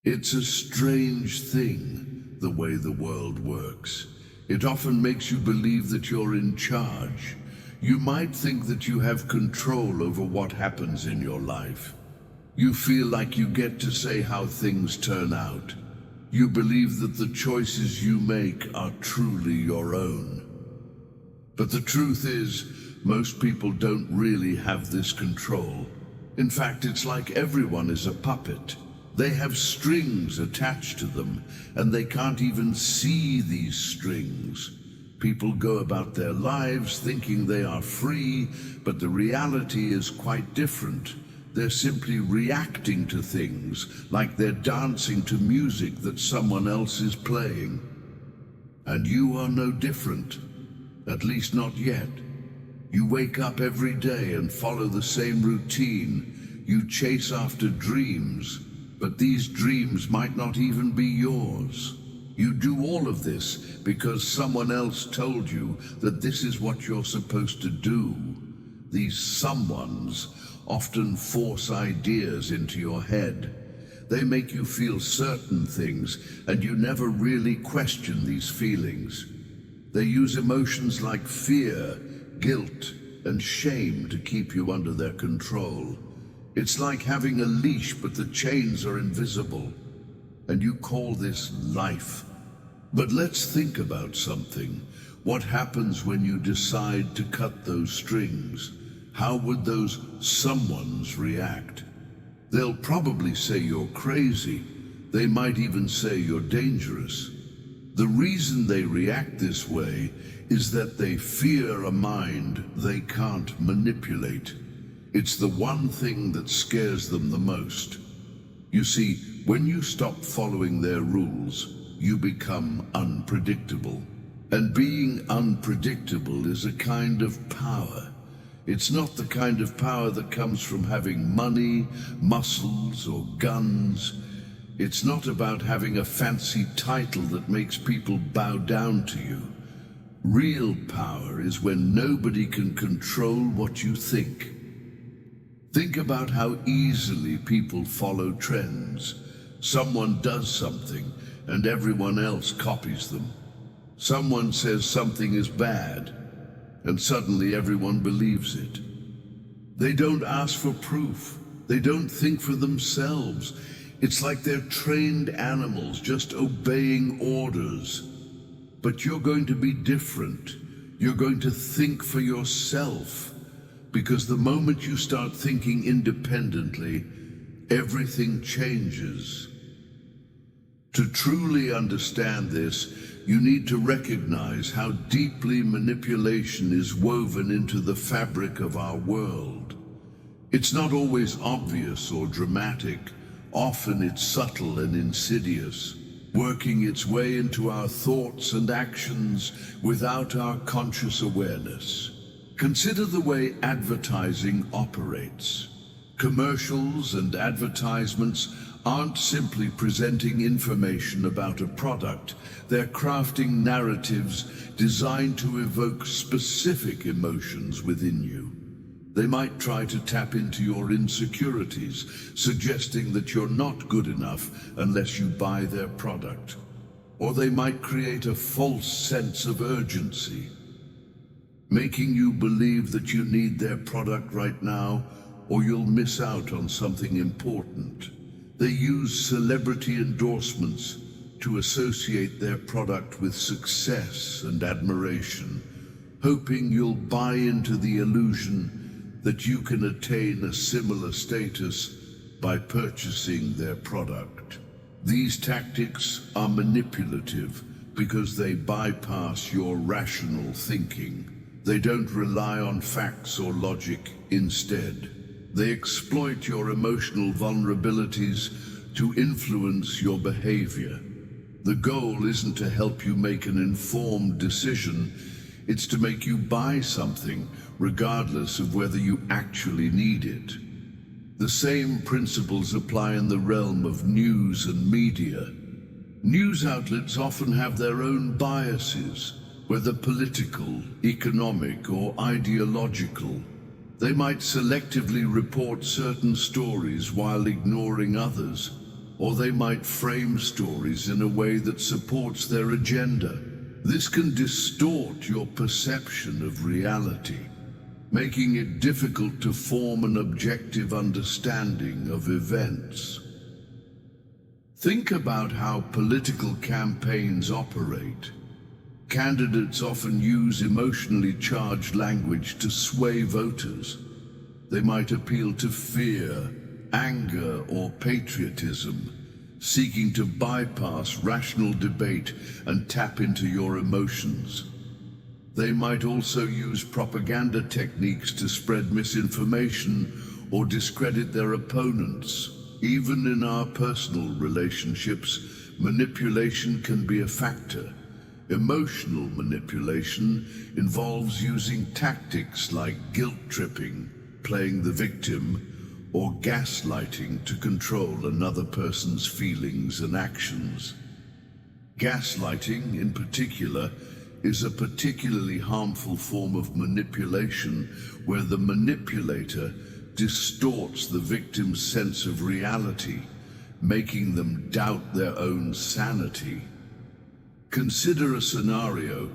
It's a strange thing, the way the world works. It often makes you believe that you're in charge. You might think that you have control over what happens in your life. You feel like you get to say how things turn out. You believe that the choices you make are truly your own. But the truth is, most people don't really have this control. In fact, it's like everyone is a puppet. They have strings attached to them, and they can't even see these strings. People go about their lives thinking they are free, but the reality is quite different. They're simply reacting to things, like they're dancing to music that someone else is playing. And you are no different, at least not yet. You wake up every day and follow the same routine. You chase after dreams, but these dreams might not even be yours. You do all of this because someone else told you that this is what you're supposed to do. These someones often force ideas into your head. They make you feel certain things, and you never really question these feelings. They use emotions like fear, guilt, and shame to keep you under their control. It's like having a leash, but the chains are invisible. And you call this life. But let's think about something. What happens when you decide to cut those strings? How would those someones react? They'll probably say you're crazy. They might even say you're dangerous. The reason they react this way is that they fear a mind they can't manipulate. It's the one thing that scares them the most. You see, when you stop following their rules, you become unpredictable. And being unpredictable is a kind of power. It's not the kind of power that comes from having money, muscles, or guns. It's not about having a fancy title that makes people bow down to you. Real power is when nobody can control what you think. Think about how easily people follow trends. Someone does something, and everyone else copies them. Someone says something is bad, and suddenly everyone believes it. They don't ask for proof. They don't think for themselves. It's like they're trained animals just obeying orders. But you're going to be different. You're going to think for yourself. Because the moment you start thinking independently, everything changes. To truly understand this, you need to recognize how deeply manipulation is woven into the fabric of our world. It's not always obvious or dramatic. Often it's subtle and insidious, working its way into our thoughts and actions without our conscious awareness. Consider the way advertising operates. Commercials and advertisements aren't simply presenting information about a product. They're crafting narratives designed to evoke specific emotions within you. They might try to tap into your insecurities, suggesting that you're not good enough unless you buy their product. Or they might create a false sense of urgency, making you believe that you need their product right now, or you'll miss out on something important. They use celebrity endorsements to associate their product with success and admiration, hoping you'll buy into the illusion that you can attain a similar status by purchasing their product. These tactics are manipulative because they bypass your rational thinking. They don't rely on facts or logic. Instead, they exploit your emotional vulnerabilities to influence your behavior. The goal isn't to help you make an informed decision. It's to make you buy something, regardless of whether you actually need it. The same principles apply in the realm of news and media. News outlets often have their own biases, whether political, economic, or ideological. They might selectively report certain stories while ignoring others. or they might frame stories in a way that supports their agenda. This can distort your perception of reality, making it difficult to form an objective understanding of events. Think about how political campaigns operate. Candidates often use emotionally charged language to sway voters. They might appeal to fear, anger, or patriotism, seeking to bypass rational debate and tap into your emotions. They might also use propaganda techniques to spread misinformation or discredit their opponents. Even in our personal relationships, manipulation can be a factor. Emotional manipulation involves using tactics like guilt-tripping, playing the victim, or gaslighting to control another person's feelings and actions. Gaslighting, in particular, is a particularly harmful form of manipulation where the manipulator distorts the victim's sense of reality, making them doubt their own sanity. Consider a scenario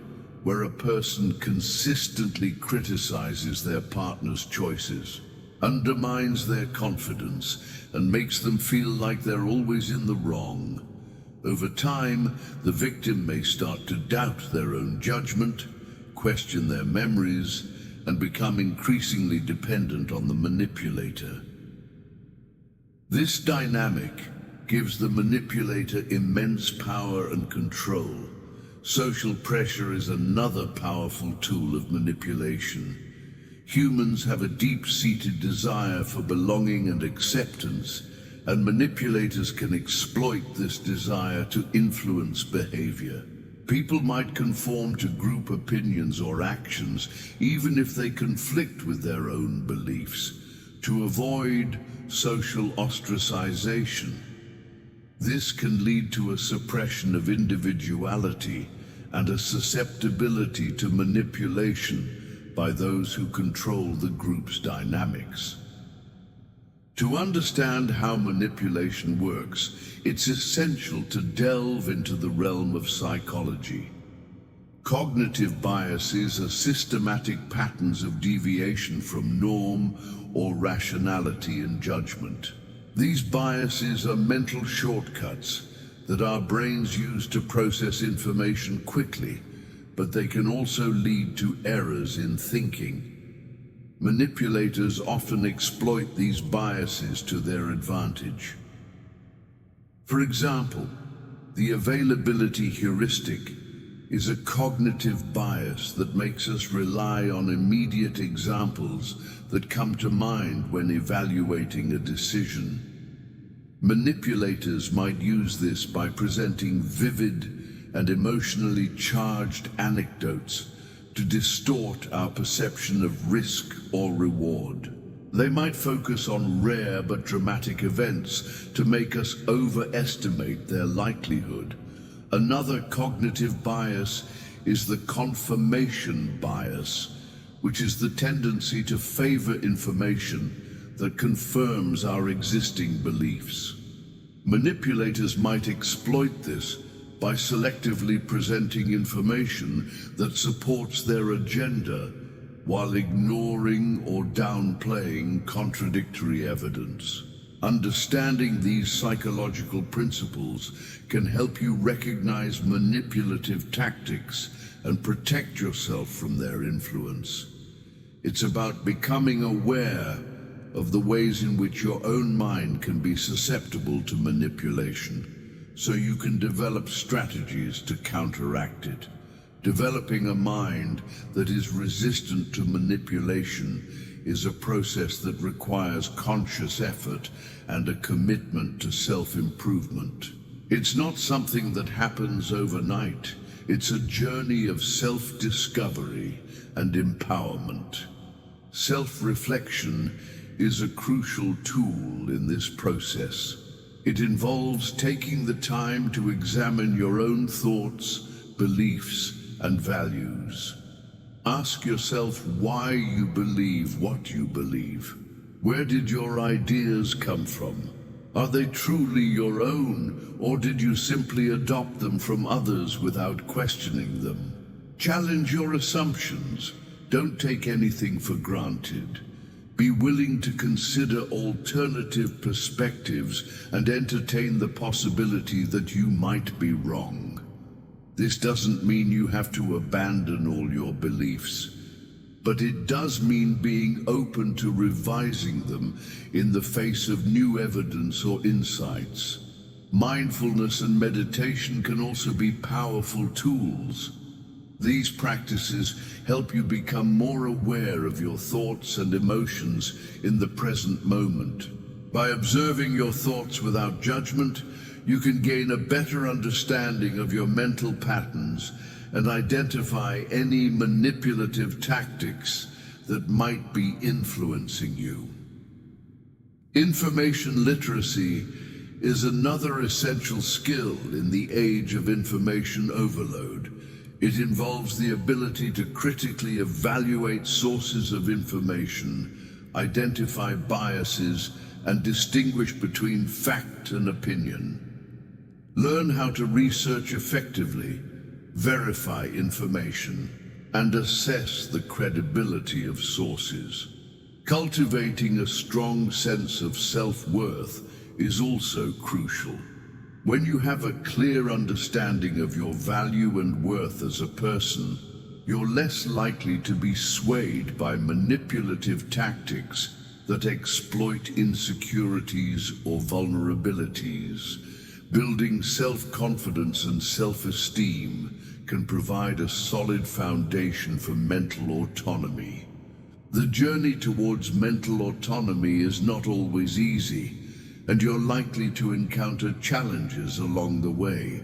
where a person consistently criticizes their partner's choices, undermines their confidence, and makes them feel like they're always in the wrong. Over time, the victim may start to doubt their own judgment, question their memories, and become increasingly dependent on the manipulator. This dynamic gives the manipulator immense power and control. Social pressure is another powerful tool of manipulation. Humans have a deep-seated desire for belonging and acceptance, and manipulators can exploit this desire to influence behavior. People might conform to group opinions or actions, even if they conflict with their own beliefs, to avoid social ostracization. This can lead to a suppression of individuality and a susceptibility to manipulation by those who control the group's dynamics. To understand how manipulation works, it's essential to delve into the realm of psychology. Cognitive biases are systematic patterns of deviation from norm or rationality in judgment. These biases are mental shortcuts that our brains use to process information quickly, but they can also lead to errors in thinking. Manipulators often exploit these biases to their advantage. For example, the availability heuristic is a cognitive bias that makes us rely on immediate examples that come to mind when evaluating a decision. Manipulators might use this by presenting vivid and emotionally charged anecdotes to distort our perception of risk or reward. They might focus on rare but dramatic events to make us overestimate their likelihood. Another cognitive bias is the confirmation bias, which is the tendency to favor information that confirms our existing beliefs. Manipulators might exploit this by selectively presenting information that supports their agenda while ignoring or downplaying contradictory evidence. Understanding these psychological principles can help you recognize manipulative tactics and protect yourself from their influence. It's about becoming aware of the ways in which your own mind can be susceptible to manipulation, so you can develop strategies to counteract it. Developing a mind that is resistant to manipulation is a process that requires conscious effort and a commitment to self-improvement. It's not something that happens overnight. It's a journey of self-discovery and empowerment. Self-reflection is a crucial tool in this process. It involves taking the time to examine your own thoughts, beliefs, and values. Ask yourself why you believe what you believe. Where did your ideas come from? Are they truly your own, or did you simply adopt them from others without questioning them? Challenge your assumptions. Don't take anything for granted. Be willing to consider alternative perspectives and entertain the possibility that you might be wrong. This doesn't mean you have to abandon all your beliefs, but it does mean being open to revising them in the face of new evidence or insights. Mindfulness and meditation can also be powerful tools. These practices help you become more aware of your thoughts and emotions in the present moment. By observing your thoughts without judgment, you can gain a better understanding of your mental patterns and identify any manipulative tactics that might be influencing you. Information literacy is another essential skill in the age of information overload. It involves the ability to critically evaluate sources of information, identify biases, and distinguish between fact and opinion. Learn how to research effectively, verify information, and assess the credibility of sources. Cultivating a strong sense of self-worth is also crucial. When you have a clear understanding of your value and worth as a person, you're less likely to be swayed by manipulative tactics that exploit insecurities or vulnerabilities. Building self-confidence and self-esteem can provide a solid foundation for mental autonomy. The journey towards mental autonomy is not always easy, and you're likely to encounter challenges along the way.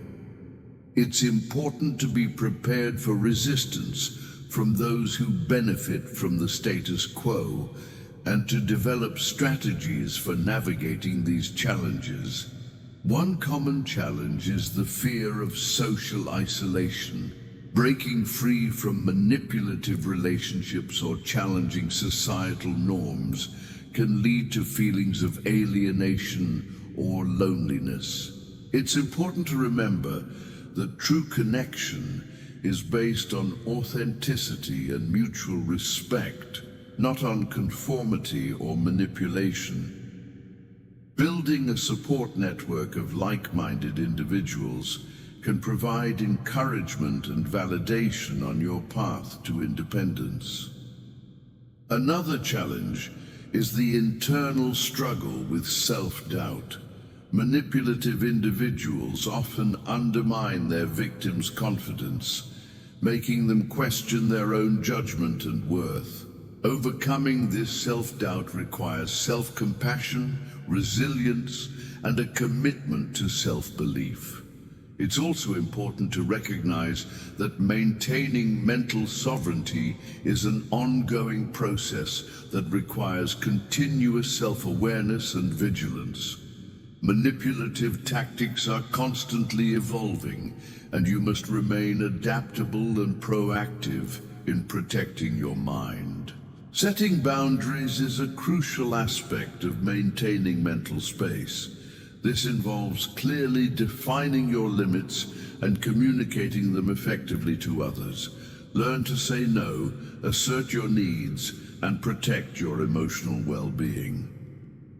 It's important to be prepared for resistance from those who benefit from the status quo and to develop strategies for navigating these challenges. One common challenge is the fear of social isolation. Breaking free from manipulative relationships or challenging societal norms can lead to feelings of alienation or loneliness. It's important to remember that true connection is based on authenticity and mutual respect, not on conformity or manipulation. Building a support network of like-minded individuals can provide encouragement and validation on your path to independence. Another challenge is the internal struggle with self-doubt. Manipulative individuals often undermine their victims' confidence, making them question their own judgment and worth. Overcoming this self-doubt requires self-compassion, resilience, and a commitment to self-belief. It's also important to recognize that maintaining mental sovereignty is an ongoing process that requires continuous self-awareness and vigilance. Manipulative tactics are constantly evolving, and you must remain adaptable and proactive in protecting your mind. Setting boundaries is a crucial aspect of maintaining mental space. This involves clearly defining your limits and communicating them effectively to others. Learn to say no, assert your needs, and protect your emotional well-being.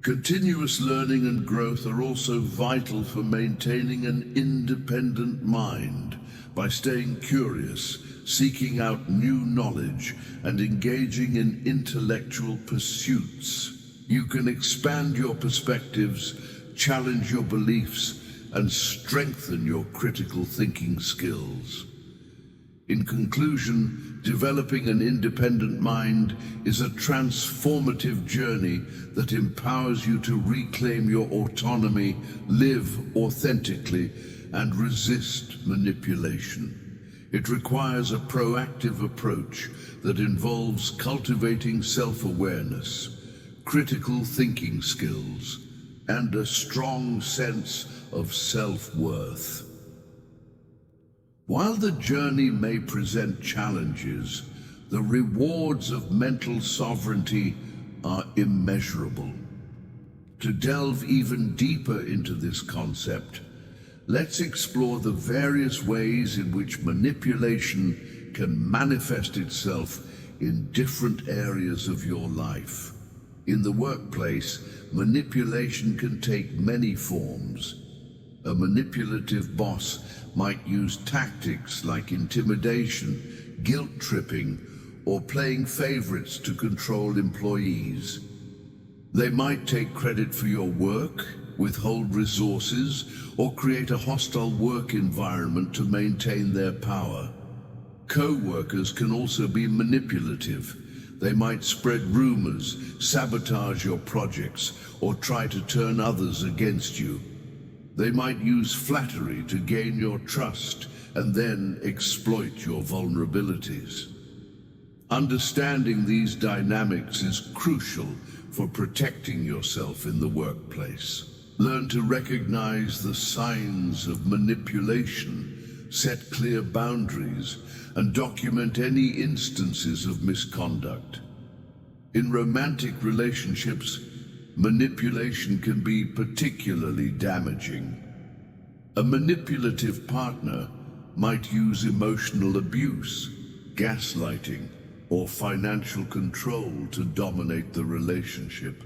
Continuous learning and growth are also vital for maintaining an independent mind. By staying curious, seeking out new knowledge, and engaging in intellectual pursuits, you can expand your perspectives, challenge your beliefs, and strengthen your critical thinking skills. In conclusion, developing an independent mind is a transformative journey that empowers you to reclaim your autonomy, live authentically, and resist manipulation. It requires a proactive approach that involves cultivating self-awareness, critical thinking skills, and a strong sense of self-worth. While the journey may present challenges, the rewards of mental sovereignty are immeasurable. To delve even deeper into this concept, let's explore the various ways in which manipulation can manifest itself in different areas of your life. In the workplace, manipulation can take many forms. A manipulative boss might use tactics like intimidation, guilt-tripping, or playing favorites to control employees. They might take credit for your work, withhold resources, or create a hostile work environment to maintain their power. Co-workers can also be manipulative. They might spread rumors, sabotage your projects, or try to turn others against you. They might use flattery to gain your trust and then exploit your vulnerabilities. Understanding these dynamics is crucial for protecting yourself in the workplace. Learn to recognize the signs of manipulation, set clear boundaries, and document any instances of misconduct. In romantic relationships, manipulation can be particularly damaging. A manipulative partner might use emotional abuse, gaslighting, or financial control to dominate the relationship.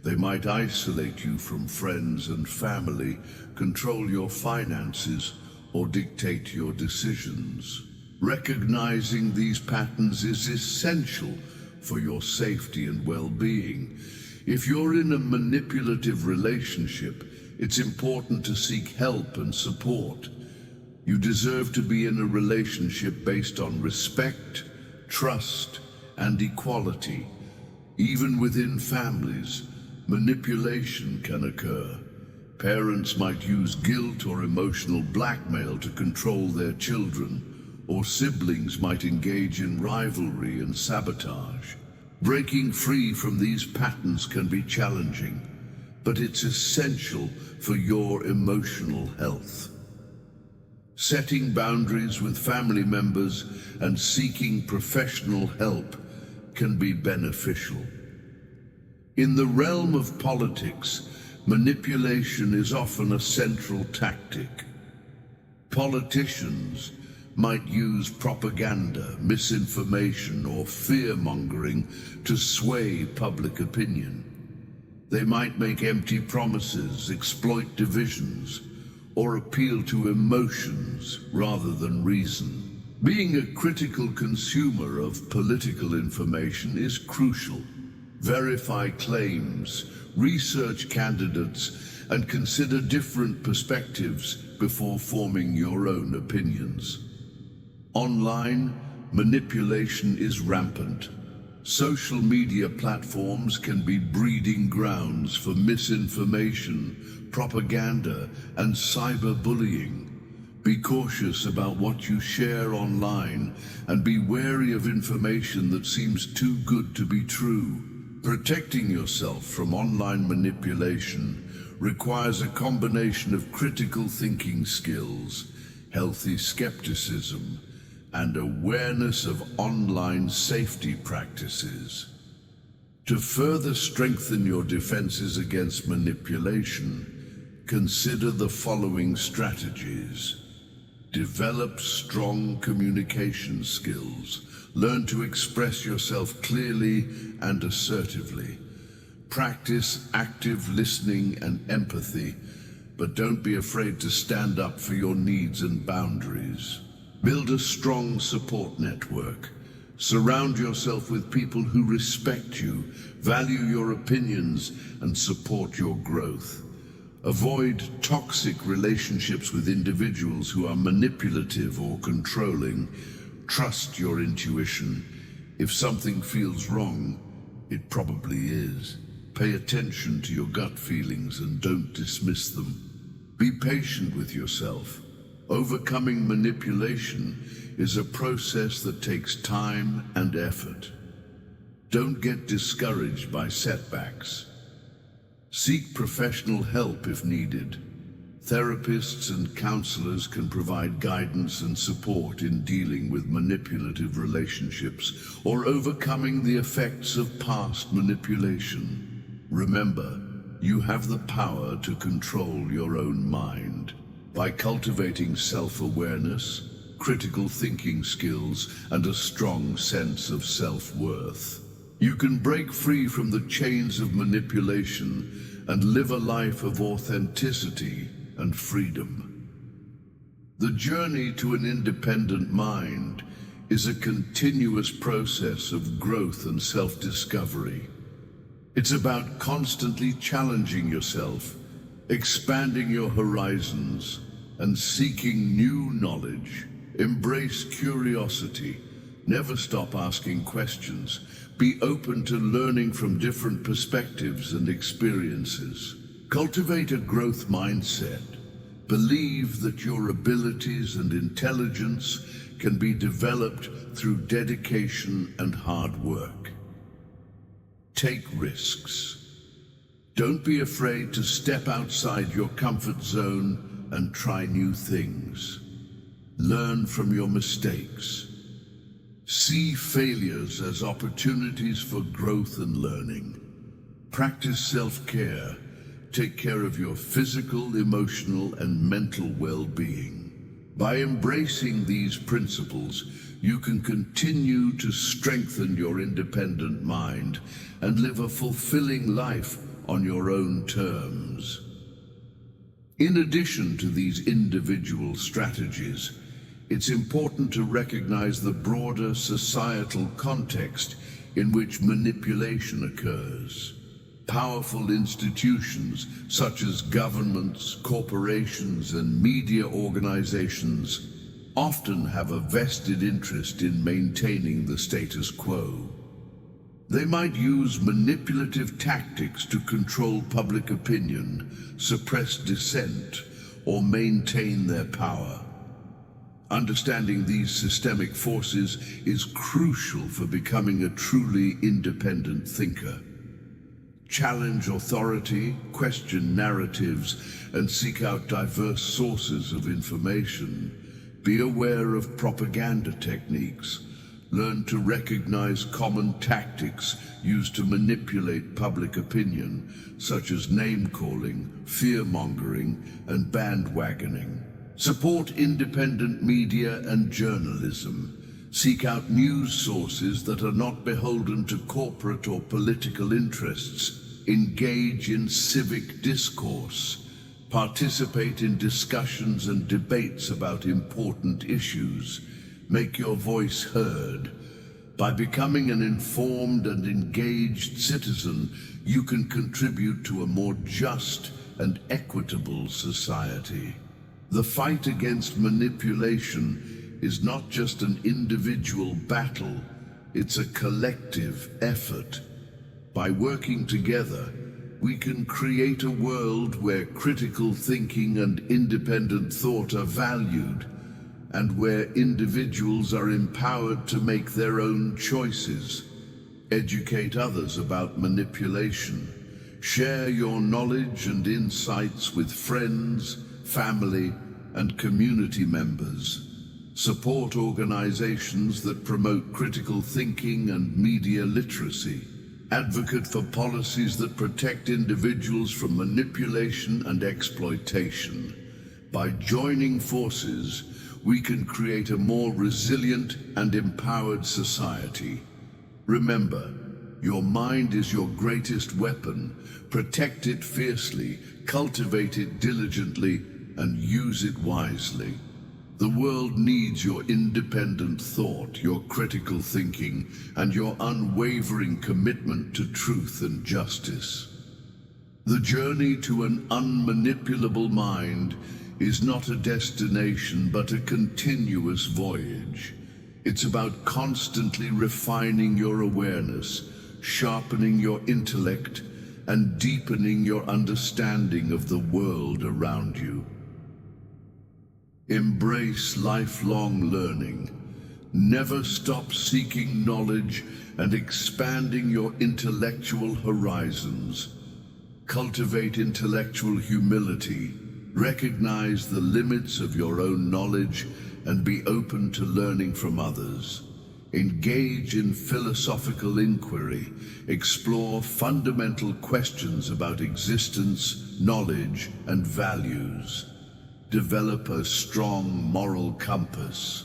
They might isolate you from friends and family, control your finances, or dictate your decisions. Recognizing these patterns is essential for your safety and well-being. If you're in a manipulative relationship, it's important to seek help and support. You deserve to be in a relationship based on respect, trust, and equality. Even within families, manipulation can occur. Parents might use guilt or emotional blackmail to control their children, or siblings might engage in rivalry and sabotage. Breaking free from these patterns can be challenging, but it's essential for your emotional health. Setting boundaries with family members and seeking professional help can be beneficial. In the realm of politics, manipulation is often a central tactic. Politicians might use propaganda, misinformation, or fear-mongering to sway public opinion. They might make empty promises, exploit divisions, or appeal to emotions rather than reason. Being a critical consumer of political information is crucial. Verify claims, research candidates, and consider different perspectives before forming your own opinions. Online, manipulation is rampant. Social media platforms can be breeding grounds for misinformation, propaganda, and cyberbullying. Be cautious about what you share online and be wary of information that seems too good to be true. Protecting yourself from online manipulation requires a combination of critical thinking skills, healthy skepticism, and awareness of online safety practices. To further strengthen your defenses against manipulation, consider the following strategies. Develop strong communication skills. Learn to express yourself clearly and assertively. Practice active listening and empathy, but don't be afraid to stand up for your needs and boundaries. Build a strong support network. Surround yourself with people who respect you, value your opinions, and support your growth. Avoid toxic relationships with individuals who are manipulative or controlling. Trust your intuition. If something feels wrong, it probably is. Pay attention to your gut feelings and don't dismiss them. Be patient with yourself. Overcoming manipulation is a process that takes time and effort. Don't get discouraged by setbacks. Seek professional help if needed. Therapists and counselors can provide guidance and support in dealing with manipulative relationships or overcoming the effects of past manipulation. Remember, you have the power to control your own mind. By cultivating self-awareness, critical thinking skills, and a strong sense of self-worth, you can break free from the chains of manipulation and live a life of authenticity and freedom. The journey to an independent mind is a continuous process of growth and self-discovery. It's about constantly challenging yourself, expanding your horizons, and seeking new knowledge. Embrace curiosity. Never stop asking questions. Be open to learning from different perspectives and experiences. Cultivate a growth mindset. Believe that your abilities and intelligence can be developed through dedication and hard work. Take risks. Don't be afraid to step outside your comfort zone and try new things. Learn from your mistakes. See failures as opportunities for growth and learning. Practice self-care. Take care of your physical, emotional, and mental well-being. By embracing these principles, you can continue to strengthen your independent mind and live a fulfilling life on your own terms. In addition to these individual strategies, it's important to recognize the broader societal context in which manipulation occurs. Powerful institutions such as governments, corporations, and media organizations often have a vested interest in maintaining the status quo. They might use manipulative tactics to control public opinion, suppress dissent, or maintain their power. Understanding these systemic forces is crucial for becoming a truly independent thinker. Challenge authority, question narratives, and seek out diverse sources of information. Be aware of propaganda techniques. Learn to recognize common tactics used to manipulate public opinion, such as name-calling, fear-mongering, and bandwagoning. Support independent media and journalism. Seek out news sources that are not beholden to corporate or political interests. Engage in civic discourse. Participate in discussions and debates about important issues. Make your voice heard. By becoming an informed and engaged citizen, you can contribute to a more just and equitable society. The fight against manipulation is not just an individual battle, it's a collective effort. By working together, we can create a world where critical thinking and independent thought are valued, and where individuals are empowered to make their own choices. Educate others about manipulation. Share your knowledge and insights with friends, family, and community members. Support organizations that promote critical thinking and media literacy. Advocate for policies that protect individuals from manipulation and exploitation. By joining forces, we can create a more resilient and empowered society. Remember, your mind is your greatest weapon. Protect it fiercely, cultivate it diligently, and use it wisely. The world needs your independent thought, your critical thinking, and your unwavering commitment to truth and justice. The journey to an unmanipulable mind is not a destination, but a continuous voyage. It's about constantly refining your awareness, sharpening your intellect, and deepening your understanding of the world around you. Embrace lifelong learning. Never stop seeking knowledge and expanding your intellectual horizons. Cultivate intellectual humility. Recognize the limits of your own knowledge and be open to learning from others. Engage in philosophical inquiry. Explore fundamental questions about existence, knowledge, and values. Develop a strong moral compass.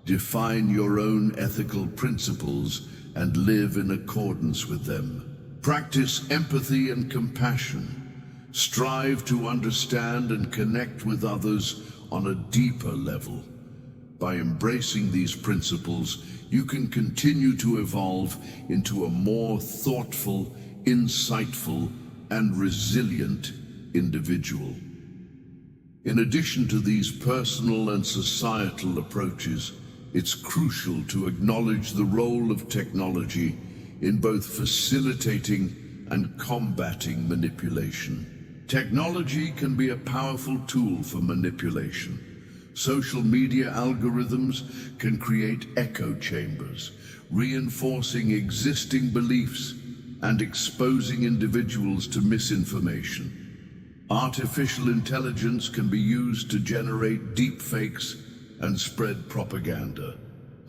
Define your own ethical principles and live in accordance with them. Practice empathy and compassion. Strive to understand and connect with others on a deeper level. By embracing these principles, you can continue to evolve into a more thoughtful, insightful, and resilient individual. In addition to these personal and societal approaches, it's crucial to acknowledge the role of technology in both facilitating and combating manipulation. Technology can be a powerful tool for manipulation. Social media algorithms can create echo chambers, reinforcing existing beliefs and exposing individuals to misinformation. Artificial intelligence can be used to generate deepfakes and spread propaganda.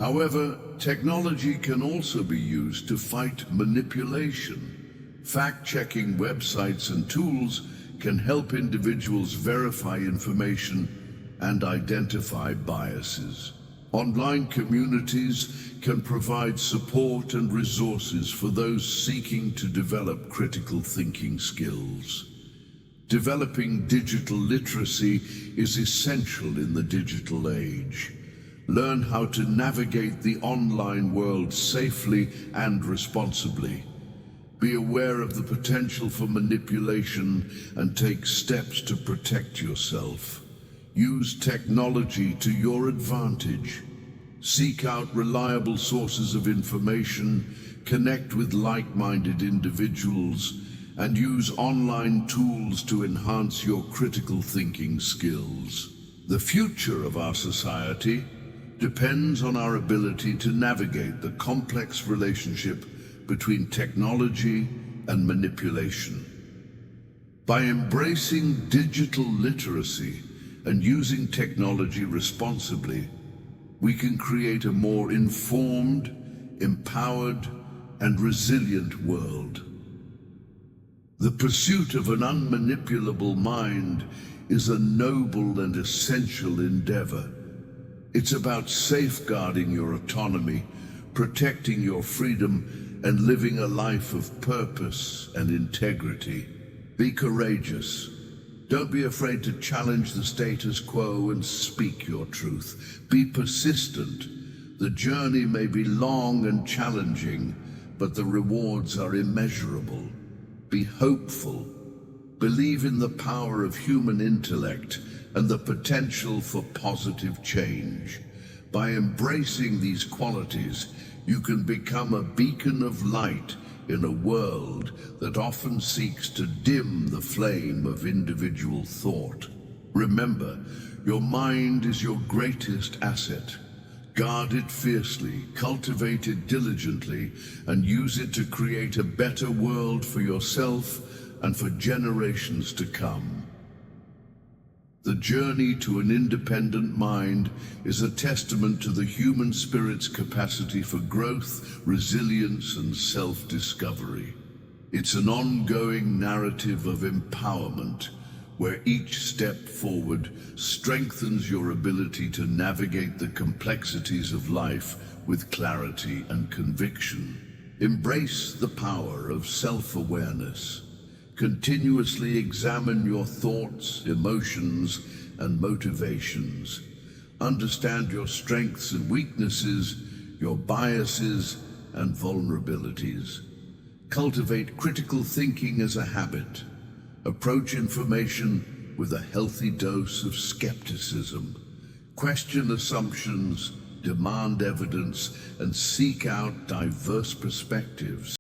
However, technology can also be used to fight manipulation. Fact-checking websites and tools can help individuals verify information and identify biases. Online communities can provide support and resources for those seeking to develop critical thinking skills. Developing digital literacy is essential in the digital age. Learn how to navigate the online world safely and responsibly. Be aware of the potential for manipulation and take steps to protect yourself. Use technology to your advantage. Seek out reliable sources of information, connect with like-minded individuals, and use online tools to enhance your critical thinking skills. The future of our society depends on our ability to navigate the complex relationship between technology and manipulation. By embracing digital literacy and using technology responsibly, we can create a more informed, empowered, and resilient world. The pursuit of an unmanipulable mind is a noble and essential endeavor. It's about safeguarding your autonomy, protecting your freedom, and living a life of purpose and integrity. Be courageous. Don't be afraid to challenge the status quo and speak your truth. Be persistent. The journey may be long and challenging, but the rewards are immeasurable. Be hopeful. Believe in the power of human intellect and the potential for positive change. By embracing these qualities, you can become a beacon of light in a world that often seeks to dim the flame of individual thought. Remember, your mind is your greatest asset. Guard it fiercely, cultivate it diligently, and use it to create a better world for yourself and for generations to come. The journey to an independent mind is a testament to the human spirit's capacity for growth, resilience, and self-discovery. It's an ongoing narrative of empowerment, where each step forward strengthens your ability to navigate the complexities of life with clarity and conviction. Embrace the power of self-awareness. Continuously examine your thoughts, emotions, and motivations. Understand your strengths and weaknesses, your biases and vulnerabilities. Cultivate critical thinking as a habit. Approach information with a healthy dose of skepticism. Question assumptions, demand evidence, and seek out diverse perspectives.